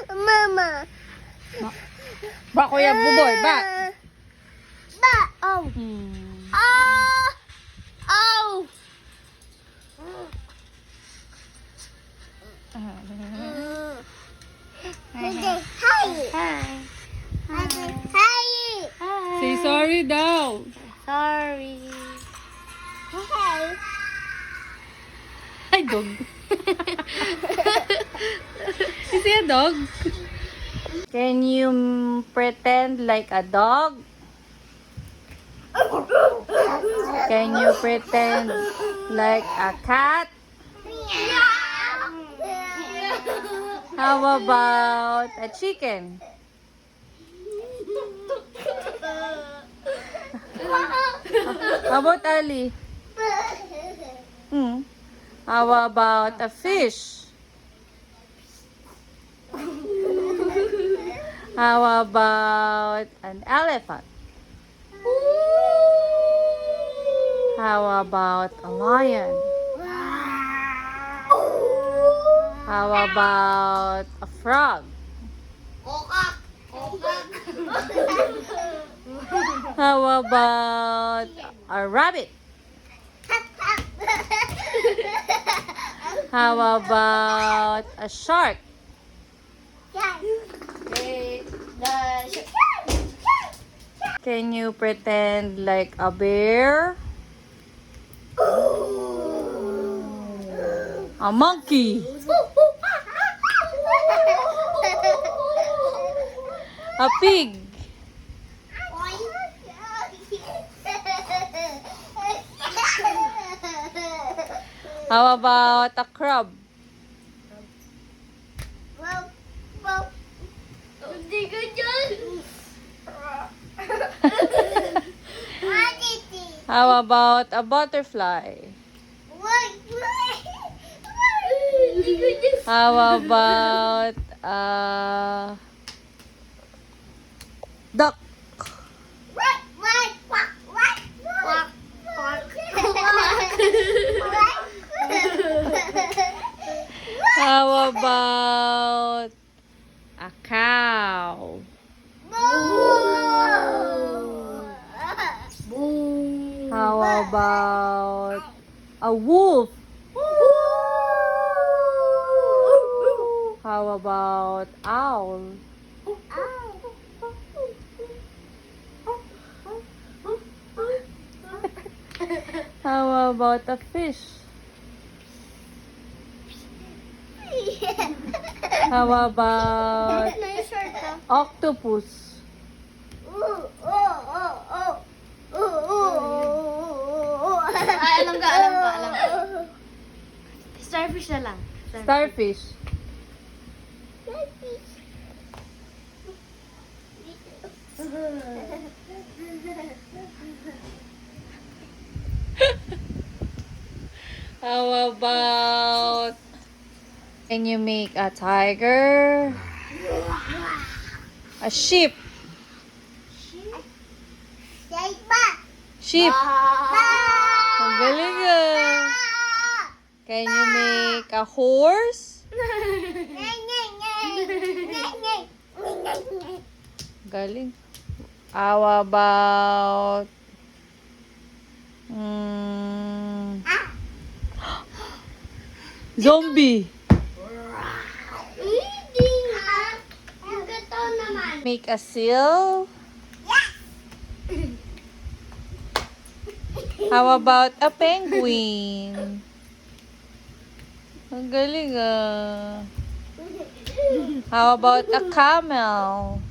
Mama. Ba, Kuya Buboy, ba? Ba. Oh. Ah. Oh. Hi. Hi. Say sorry daw. Sorry. Hi. Ay, dog. Is he a dog? Can you pretend like a dog? Can you pretend like a cat? How about a chicken? How about Ali? How about a fish? How about an elephant? How about a lion? How about a frog? How about a rabbit? How about a shark? Can you pretend like a bear? A monkey? A pig? How about a crab? Hindi ka dyan. How about a butterfly? Hindi ka dyan. How about a duck? How about a cow? How about a wolf? How about owl? How about a fish? How about octopus? Alam ka. Starfish na lang. Starfish. How about, can you make a tiger? A sheep? Sheep. Ang galing ah. Can you make a horse? Galing. How about zombie? Make a seal? How about a penguin? Ang galing ah. How about a camel?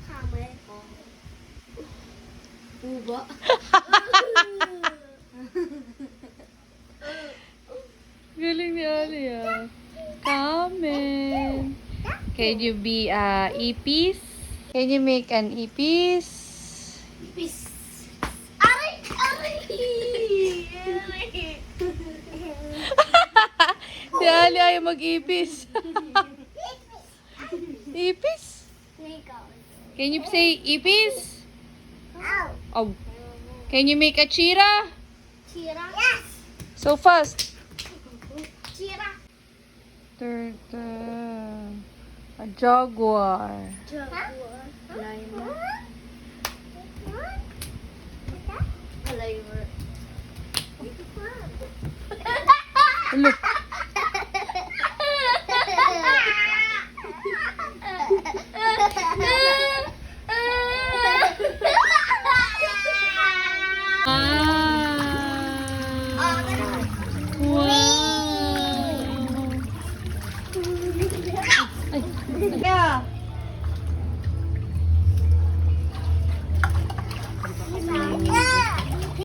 Uba. Galing ni Ali ah. Camel. Can you be a ipis? Can you make an ipis? Peace. Aray! Si Ali ayaw mag-ipis. Ipis? Can you say ipis? Ow. Oh. Can you make a cheetah? Chira. Yes. So fast. Chira. Turtle. A jaguar. Jaguar. Lemur. Lemur. Look. Wow.